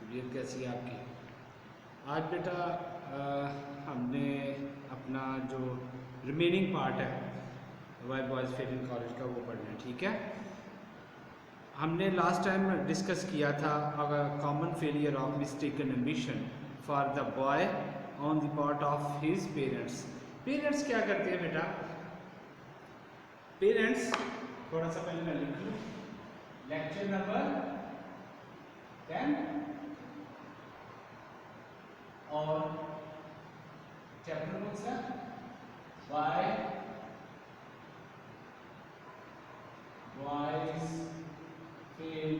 तबीयत कैसी है आपकी? आज बेटा हमने अपना जो रिमेनिंग पार्ट है वाई बॉयज़ फेलिंग कॉलेज का वो पढ़ना है, ठीक है। हमने लास्ट टाइम डिस्कस किया था common failure of mistaken ambition for the boy on the part of his parents. Parents क्या करते हैं बेटा? पेरेंट्स, थोड़ा सा पहले मैं लिख लूँ, लेक्चर नंबर 10 और चैप्टर कौन सा? Why boys fail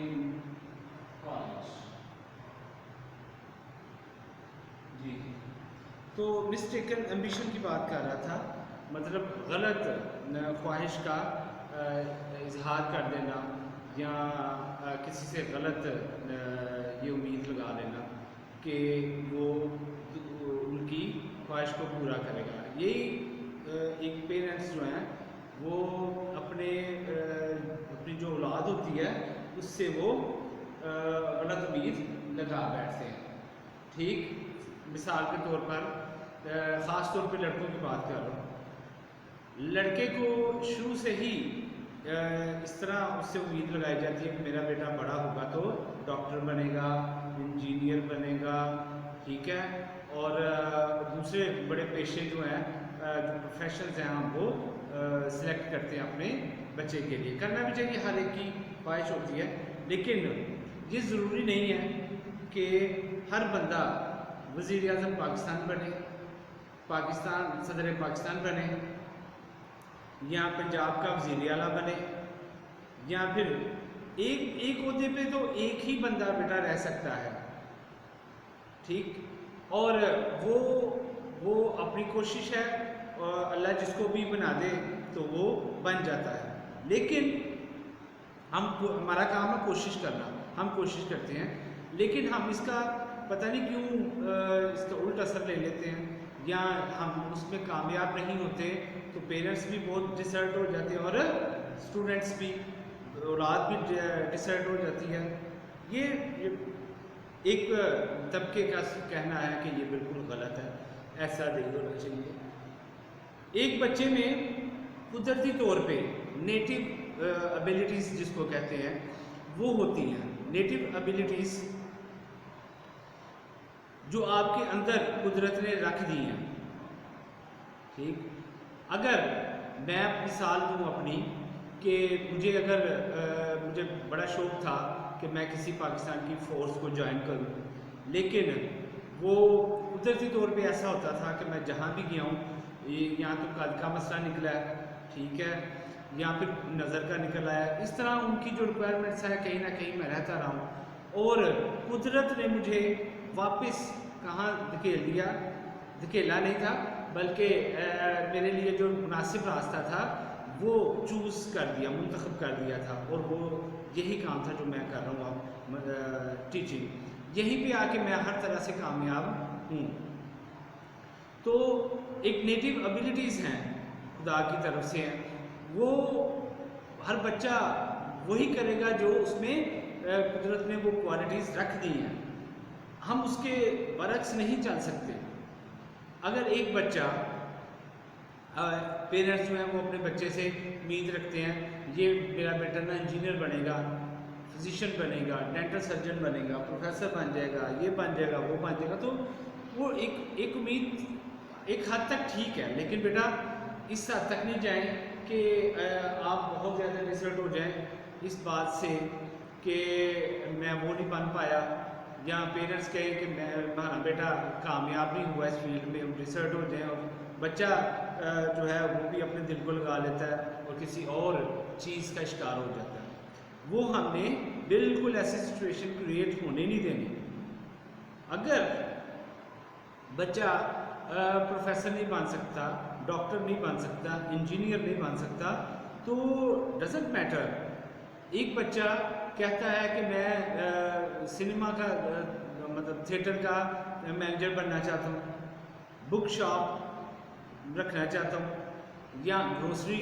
in college. जी, तो मिस्टेकन एम्बिशन की बात कर रहा था, मतलब गलत ख्वाहिश का इजहार कर देना या किसी से गलत ये उम्मीद लगा लेना कि वो उनकी ख्वाहिश को पूरा करेगा। यही एक पेरेंट्स जो हैं वो अपनी जो औलाद होती है उससे वो गलत उम्मीद लगा बैठते हैं। ठीक, मिसाल के तौर पर ख़ास तौर पे लड़कों की बात कर रहा हूँ। लड़के को शुरू से ही इस तरह उससे उम्मीद लगाई जाती है कि मेरा बेटा बड़ा होगा तो डॉक्टर बनेगा, इंजीनियर बनेगा, ठीक है, और दूसरे बड़े पेशे जो हैं, जो प्रोफेशंस हैं, हम वो सिलेक्ट करते हैं अपने बच्चे के लिए। करना भी चाहिए, हर एक की ख्वाहिश होती है, लेकिन ये ज़रूरी नहीं है कि हर बंदा वज़ीर आज़म पाकिस्तान बने, पाकिस्तान सदर पाकिस्तान बने, या पंजाब का वज़ीर आला बने, या फिर एक ओहदे पे तो एक ही बंदा बेटा रह सकता है, ठीक। और वो अपनी कोशिश है, और अल्लाह जिसको भी बना दे तो वो बन जाता है। लेकिन हमारा काम है कोशिश करना, हम कोशिश करते हैं, लेकिन हम इसका पता नहीं क्यों इसका उल्ट असर ले लेते हैं, या हम उसमें कामयाब नहीं होते तो पेरेंट्स भी बहुत डिसर्ट हो जाते हैं और स्टूडेंट्स भी, औलाद भी डिसर्ट हो जाती है। ये एक तबके का कहना है कि ये बिल्कुल गलत है, ऐसा नहीं होना चाहिए। एक बच्चे में कुदरती तौर पे नेटिव एबिलिटीज़ जिसको कहते हैं वो होती हैं। नेटिव एबिलिटीज़ जो आपके अंदर कुदरत ने रख दी हैं, ठीक। अगर मैं मिसाल दूँ अपनी कि मुझे बड़ा शौक़ था कि मैं किसी पाकिस्तान की फ़ोर्स को ज्वाइन करूँ, लेकिन वो कुदरती तौर पे ऐसा होता था कि मैं जहाँ भी गया हूँ, यहाँ तो कद का मसला निकला है, ठीक है, या फिर नज़र का निकल आया, इस तरह उनकी जो रिक्वायरमेंट्स है कहीं ना कहीं मैं रहता रहा हूँ, और कुदरत ने मुझे वापस कहाँ धकेल दिया, धकेला नहीं था, बल्कि मेरे लिए जो मुनासिब रास्ता था वो चूज़ कर दिया, मुंतखब कर दिया था, और वो यही काम था जो मैं कर रहा हूँ अब, टीचिंग। यहीं पे आके मैं हर तरह से कामयाब हूँ। तो एक नेटिव एबिलिटीज़ हैं खुदा की तरफ से हैं, वो हर बच्चा वही करेगा जो उसमें कुदरत ने वो क्वालिटीज़ रख दी हैं, हम उसके बरक्स नहीं चल सकते। अगर एक बच्चा, पेरेंट्स जो हैं वो अपने बच्चे से उम्मीद रखते हैं ये मेरा बेटा ना इंजीनियर बनेगा, फिजिशियन बनेगा, डेंटल सर्जन बनेगा, प्रोफेसर बन जाएगा, ये बन जाएगा, वो बन जाएगा, तो वो एक उम्मीद एक हद तक ठीक है, लेकिन बेटा इस हद तक नहीं जाएं कि आप बहुत ज़्यादा डिसर्ट हो जाएं इस बात से कि मैं वो नहीं बन पाया, या पेरेंट्स कहें कि हमारा बेटा कामयाब नहीं हुआ इस फील्ड में, हम डिसर्ट हो जाएं, और बच्चा जो है वो भी अपने दिल को लगा लेता है और किसी और चीज़ का शिकार हो जाता है। वो हमने बिल्कुल ऐसी सिचुएशन क्रिएट होने नहीं देनी। अगर बच्चा प्रोफेसर नहीं बन सकता, डॉक्टर नहीं बन सकता, इंजीनियर नहीं बन सकता, तो डजेंट मैटर। एक बच्चा कहता है कि मैं सिनेमा का मतलब थिएटर का मैनेजर बनना चाहता हूँ, बुक शॉप रखना चाहता हूँ, या ग्रोसरी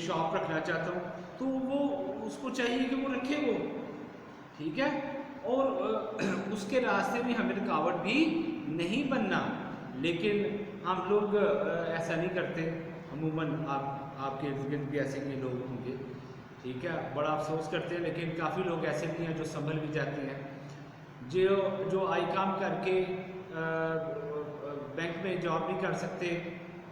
शॉप रखना चाहता हूँ, तो वो उसको चाहिए कि वो रखे वो, ठीक है। और उसके रास्ते में हमें रुकावट भी नहीं बनना। लेकिन हम लोग ऐसा नहीं करते। अमूमन आपके इर्द गिर्द भी ऐसे ही लोग होंगे, ठीक है, बड़ा अफसोस करते हैं। लेकिन काफ़ी लोग ऐसे भी हैं जो संभल भी जाते हैं, जो आई काम करके बैंक में जॉब नहीं कर सकते,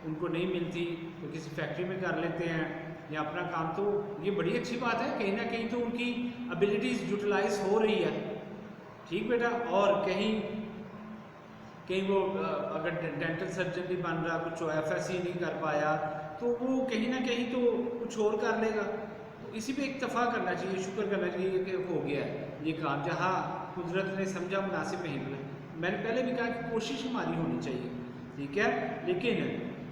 उनको नहीं मिलती तो किसी फैक्ट्री में कर लेते हैं या अपना काम। तो ये बड़ी अच्छी बात है, कहीं ना कहीं तो उनकी एबिलिटीज़ यूटिलाइज हो रही है, ठीक बेटा। और कहीं वो अगर डेंटल सर्जन नहीं बन रहा, कुछ FSC नहीं कर पाया, तो वो कहीं ना कहीं तो कुछ और कर लेगा। तो इसी पे इक्तफा करना चाहिए, शुक्र करना चाहिए कि हो गया है ये काम, जहाँ कुदरत ने समझा मुनासिब नहीं मिला। मैंने पहले भी कहा कि कोशिश हमारी होनी चाहिए, ठीक है, लेकिन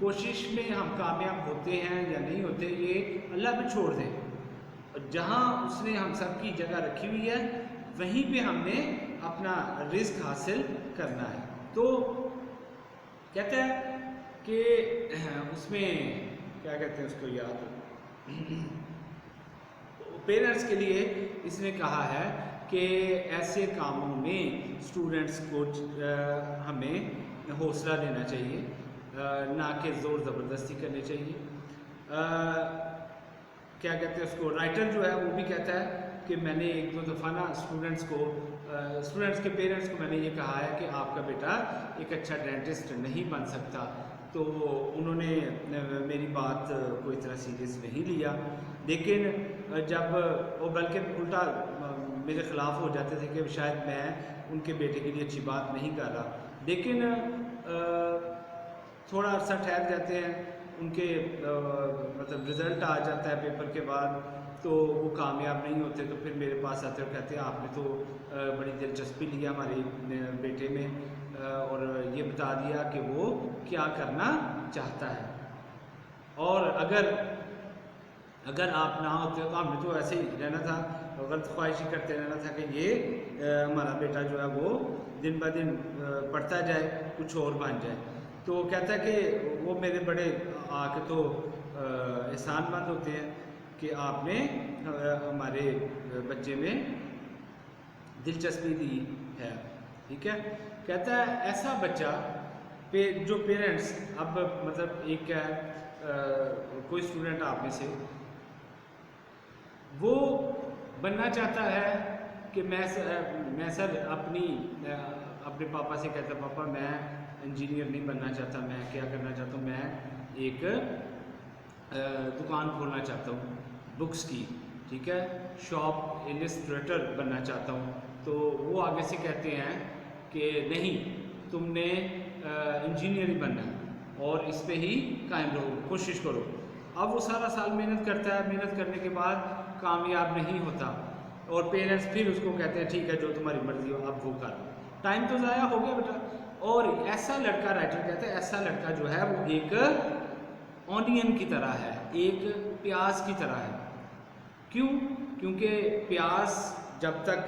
कोशिश में हम कामयाब होते हैं या नहीं होते ये अल्लाह पे छोड़ दें। जहाँ उसने हम सब की जगह रखी हुई है वहीं पे हमने अपना रिस्क हासिल करना है। तो कहते हैं कि उसमें क्या कहते हैं उसको याद, पेरेंट्स के लिए इसने कहा है कि ऐसे कामों में स्टूडेंट्स को हमें हौसला देना चाहिए, ना कि ज़ोर ज़बरदस्ती करनी चाहिए। क्या कहते हैं उसको, राइटर जो है वो भी कहता है कि मैंने एक दो दफ़ा ना स्टूडेंट्स के पेरेंट्स को मैंने ये कहा है कि आपका बेटा एक अच्छा डेंटिस्ट नहीं बन सकता। तो उन्होंने मेरी बात को इतना सीरियस नहीं लिया, लेकिन जब वो बल्कि उल्टा मेरे ख़िलाफ़ हो जाते थे कि शायद मैं उनके बेटे के लिए अच्छी बात नहीं कर रहा। लेकिन थोड़ा अर्सा ठहर जाते हैं, उनके मतलब रिज़ल्ट आ जाता है पेपर के बाद, तो वो कामयाब नहीं होते, तो फिर मेरे पास आते और कहते हैं आपने तो बड़ी दिलचस्पी लिया हमारे बेटे में और ये बता दिया कि वो क्या करना चाहता है, और अगर आप ना होते तो हमने तो ऐसे ही रहना था, गलत ख्वाहिशी करते रहना था कि ये हमारा बेटा जो है वो दिन ब दिन पढ़ता जाए, कुछ और बन जाए। तो कहता है कि वो मेरे बड़े आके तो एहसानमंद होते हैं कि आपने हमारे बच्चे में दिलचस्पी दी है, ठीक है। कहता है ऐसा बच्चा जो पेरेंट्स, अब मतलब एक कोई स्टूडेंट आप में से वो बनना चाहता है कि मैं सर अपने पापा से कहता, पापा मैं इंजीनियर नहीं बनना चाहता, मैं क्या करना चाहता हूँ, मैं एक दुकान खोलना चाहता हूँ बुक्स की, ठीक है, शॉप इलस्ट्रेटर बनना चाहता हूँ। तो वो आगे से कहते हैं कि नहीं, तुमने इंजीनियर ही बनना है और इस पे ही कायम रहो, कोशिश करो। अब वो सारा साल मेहनत करता है, मेहनत करने के बाद कामयाब नहीं होता और पेरेंट्स फिर उसको कहते हैं ठीक है जो तुम्हारी मर्जी हो अब वो कर, टाइम तो ज़ाया हो गया बेटा। और ऐसा लड़का, राइटर कहते हैं ऐसा लड़का जो है वो एक ऑनियन की तरह है, एक प्याज की तरह है। क्यों? क्योंकि प्याज जब तक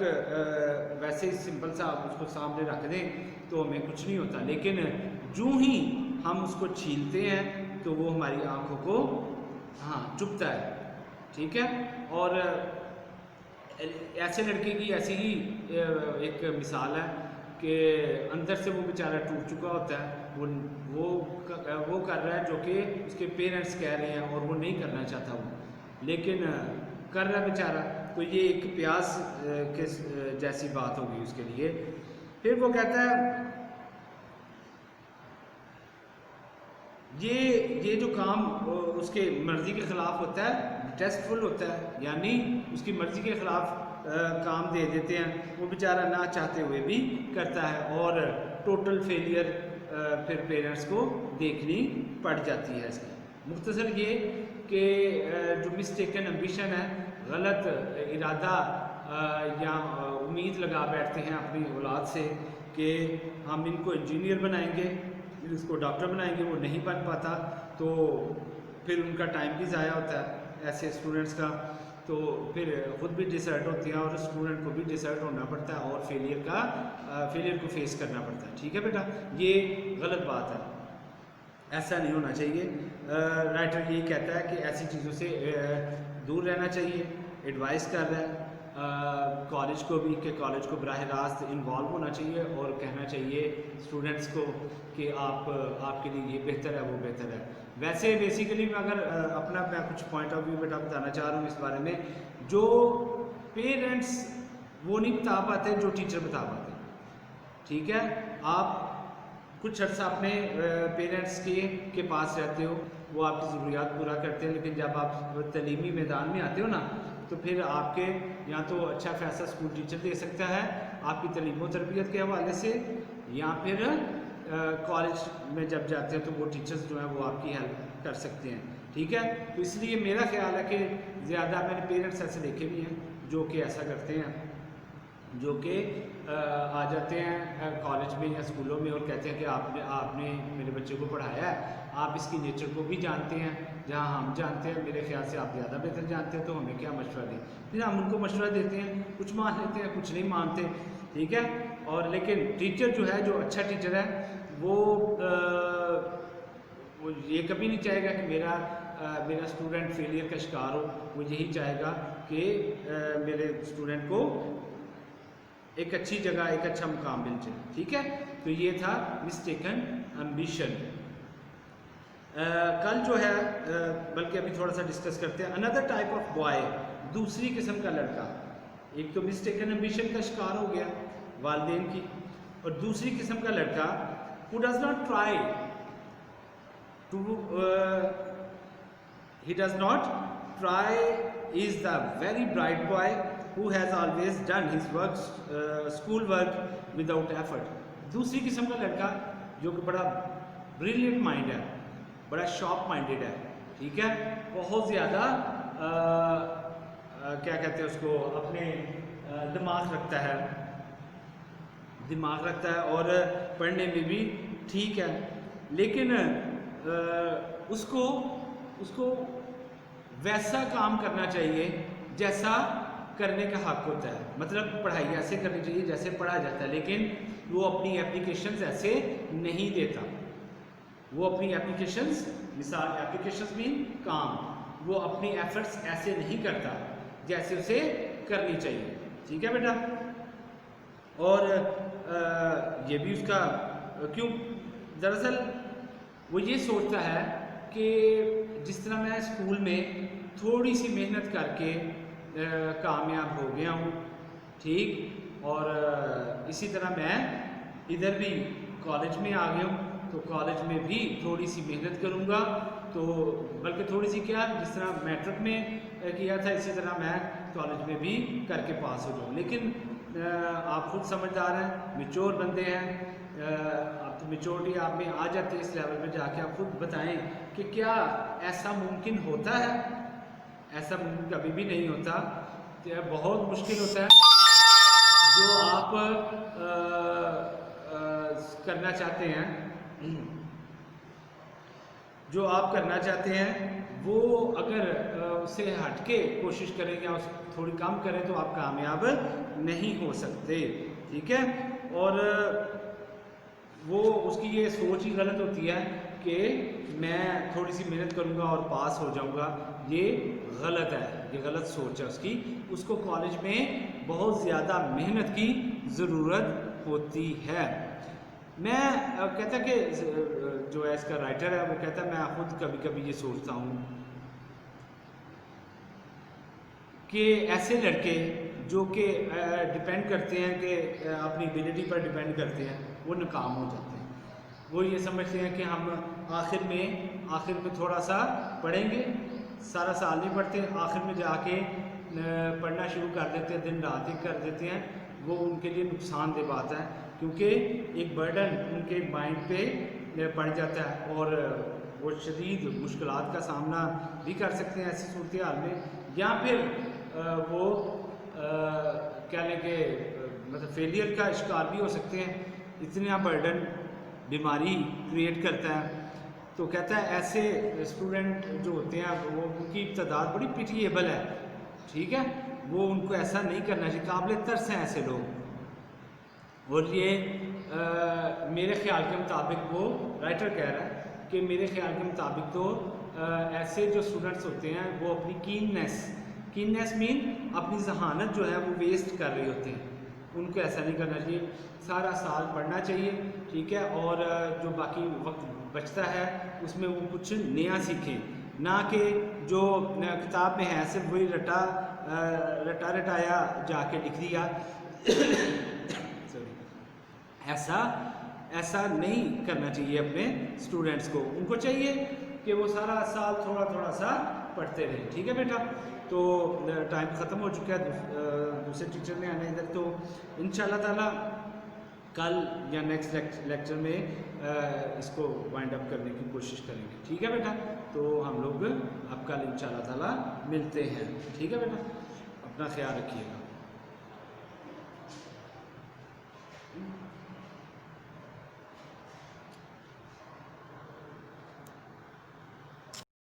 वैसे ही सिंपल सा आप उसको सामने रख दें तो हमें कुछ नहीं होता, लेकिन जूँ ही हम उसको छीलते हैं तो वो हमारी आंखों को चुभता है, ठीक है। और ऐसे लड़के की ऐसी ही एक मिसाल है कि अंदर से वो बेचारा टूट चुका होता है, वो कर रहा है जो कि उसके पेरेंट्स कह रहे हैं और वो नहीं करना चाहता वो, लेकिन कर रहा है बेचारा। तो ये एक प्यास के जैसी बात होगी उसके लिए। फिर वो कहता है ये जो काम उसके मर्ज़ी के ख़िलाफ़ होता है, डिटेस्टफुल होता है, यानी उसकी मर्ज़ी के ख़िलाफ़ काम दे देते हैं, वो बेचारा ना चाहते हुए भी करता है और टोटल फेलियर फिर पेरेंट्स को देखनी पड़ जाती है इसकी। मुख्तसर ये कि जो मिस्टेकन एम्बिशन है, गलत इरादा या उम्मीद लगा बैठते हैं अपनी औलाद से कि हम इनको इंजीनियर बनाएंगे, इसको डॉक्टर बनाएंगे, वो नहीं बन पाता, तो फिर उनका टाइम भी ज़ाया होता है ऐसे स्टूडेंट्स का, तो फिर ख़ुद भी डिसर्ट होते हैं और स्टूडेंट को भी डिसर्ट होना पड़ता है और फेलियर को फेस करना पड़ता है, ठीक है बेटा। ये गलत बात है, ऐसा नहीं होना चाहिए। राइटर ये कहता है कि ऐसी चीज़ों से दूर रहना चाहिए एडवाइस कर रहा है कॉलेज को भी कि कॉलेज को बराह रास्त इन्वॉल्व होना चाहिए और कहना चाहिए स्टूडेंट्स को कि आपके लिए ये बेहतर है, वो बेहतर है। वैसे बेसिकली मैं अगर मैं कुछ पॉइंट ऑफ व्यू बेटा बताना चाह रहा हूँ इस बारे में, जो पेरेंट्स वो नहीं बता पाते जो टीचर बता पाते, ठीक है। आप कुछ अर्सा अपने पेरेंट्स के पास रहते हो, वो आपकी ज़रूरियात पूरा करते हैं, लेकिन जब आप तलीमी मैदान में आते हो ना, तो फिर आपके या तो अच्छा फैसला स्कूल टीचर दे सकता है आपकी तलीम व तरबियत के हवाले से, या फिर कॉलेज में जब जाते हैं तो वो टीचर्स जो हैं वो आपकी हेल्प कर सकते हैं, ठीक है। तो इसलिए मेरा ख्याल है कि ज़्यादा मैंने पेरेंट्स ऐसे देखे भी हैं जो कि ऐसा करते हैं, जो कि आ जाते हैं कॉलेज में या स्कूलों में और कहते हैं कि आपने मेरे बच्चे को पढ़ाया है, आप इसकी नेचर को भी जानते हैं, जहां हम जानते हैं, मेरे ख्याल से आप ज़्यादा बेहतर जानते हैं, तो हमें क्या मशवरा दें। फिर हम उनको मशवरा देते हैं, कुछ मान लेते हैं, कुछ नहीं मानते, ठीक है। और लेकिन टीचर जो है, जो अच्छा टीचर है, वो ये कभी नहीं चाहेगा कि मेरा स्टूडेंट फेलियर का शिकार हो। वो यही चाहेगा कि मेरे स्टूडेंट को एक अच्छी जगह, एक अच्छा मुकाम मिल जाए, ठीक है। तो ये था मिस्टेकन एम्बिशन। कल जो है बल्कि अभी थोड़ा सा डिस्कस करते हैं अनदर टाइप ऑफ बॉय, दूसरी किस्म का लड़का। एक तो मिस्टेकन एम्बिशन का शिकार हो गया वालिदैन की, और दूसरी किस्म का लड़का who does not try to he does not try is the very bright boy who has always done his work school work without effort। दूसरी किस्म का लड़का जो कि बड़ा ब्रिलियंट माइंड है, बड़ा शॉर्प माइंडेड है, ठीक है, बहुत ज़्यादा क्या कहते हैं उसको, अपने दिमाग रखता है और पढ़ने में भी ठीक है, लेकिन उसको वैसा काम करना चाहिए जैसा करने का हक होता है। मतलब पढ़ाई ऐसे करनी चाहिए जैसे पढ़ा जाता है, लेकिन वो अपनी एप्लीकेशंस ऐसे नहीं देता। वो अपनी एप्लीकेशंस, मिसाल एप्लीकेशंस मीन काम, वो अपनी एफर्ट्स ऐसे नहीं करता जैसे उसे करनी चाहिए, ठीक है बेटा। और ये भी उसका क्यों, दरअसल वो ये सोचता है कि जिस तरह मैं स्कूल में थोड़ी सी मेहनत करके कामयाब हो गया हूँ, ठीक, और इसी तरह मैं इधर भी कॉलेज में आ गया हूँ, तो कॉलेज में भी थोड़ी सी मेहनत करूँगा, तो बल्कि थोड़ी सी क्या, जिस तरह मैट्रिक में किया था इसी तरह मैं कॉलेज में भी करके पास हो जाऊँ। लेकिन आप खुद समझदार हैं, मैच्योर बंदे हैं, आप तो मैच्योरिटी आप में आ जाती है इस लेवल पे जाके, आप खुद बताएं कि क्या ऐसा मुमकिन होता है? ऐसा मुमकिन कभी भी नहीं होता, बहुत मुश्किल होता है। जो आप करना चाहते हैं वो अगर उससे हटके कोशिश करें या उस थोड़ी कम करें तो आप कामयाब नहीं हो सकते, ठीक है। और वो उसकी ये सोच ही गलत होती है कि मैं थोड़ी सी मेहनत करूँगा और पास हो जाऊँगा, ये गलत है, ये गलत सोच है उसकी। उसको कॉलेज में बहुत ज़्यादा मेहनत की ज़रूरत होती है। मैं कहता कि जो है इसका राइटर है वो कहता है, मैं खुद कभी कभी ये सोचता हूँ कि ऐसे लड़के जो कि डिपेंड करते हैं कि अपनी एबिलिटी पर डिपेंड करते हैं, वो नाकाम हो जाते हैं। वो ये समझते हैं कि हम आखिर में थोड़ा सा पढ़ेंगे, सारा साल नहीं पढ़ते, आखिर में जाके पढ़ना शुरू कर देते हैं, दिन रात एक कर देते हैं। वो उनके लिए नुकसानदेह बात है, क्योंकि एक बर्डन उनके माइंड पे पड़ जाता है और वो शदीद मुश्किलात का सामना भी कर सकते हैं ऐसी सूरत हाल में, या फिर वो क्या लें कि मतलब फेलियर का शिकार भी हो सकते हैं। इतना बर्डन बीमारी क्रिएट करता है। तो कहता है ऐसे स्टूडेंट जो होते हैं वो उनकी तादाद बड़ी पिटिएबल है, ठीक है, वो उनको ऐसा नहीं करना चाहिए, काबिल तरस हैं ऐसे लोग। और ये मेरे ख्याल के मुताबिक, वो राइटर कह रहा है कि मेरे ख्याल के मुताबिक तो ऐसे जो स्टूडेंट्स होते हैं वो अपनी कीननेस मीन अपनी जहानत जो है वो वेस्ट कर रहे होते हैं, उनको ऐसा नहीं करना चाहिए, सारा साल पढ़ना चाहिए, ठीक है। और जो बाकी वक्त बचता है उसमें वो कुछ नया सीखें, ना कि जो किताब में है सिर्फ वही रटाया जाके लिख दिया सॉरी, ऐसा नहीं करना चाहिए अपने स्टूडेंट्स को। उनको चाहिए कि वो सारा साल थोड़ा थोड़ा सा पढ़ते रहें, ठीक है बेटा। तो टाइम ख़त्म हो चुका है, दूसरे टीचर ने आना इधर, तो इंशाल्लाह ताला कल या नेक्स्ट लेक्चर में इसको वाइंड अप करने की कोशिश करेंगे, ठीक है बेटा। तो हम लोग अब कल इंशाल्लाह ताला मिलते हैं, ठीक है बेटा। अपना ख्याल रखिएगा।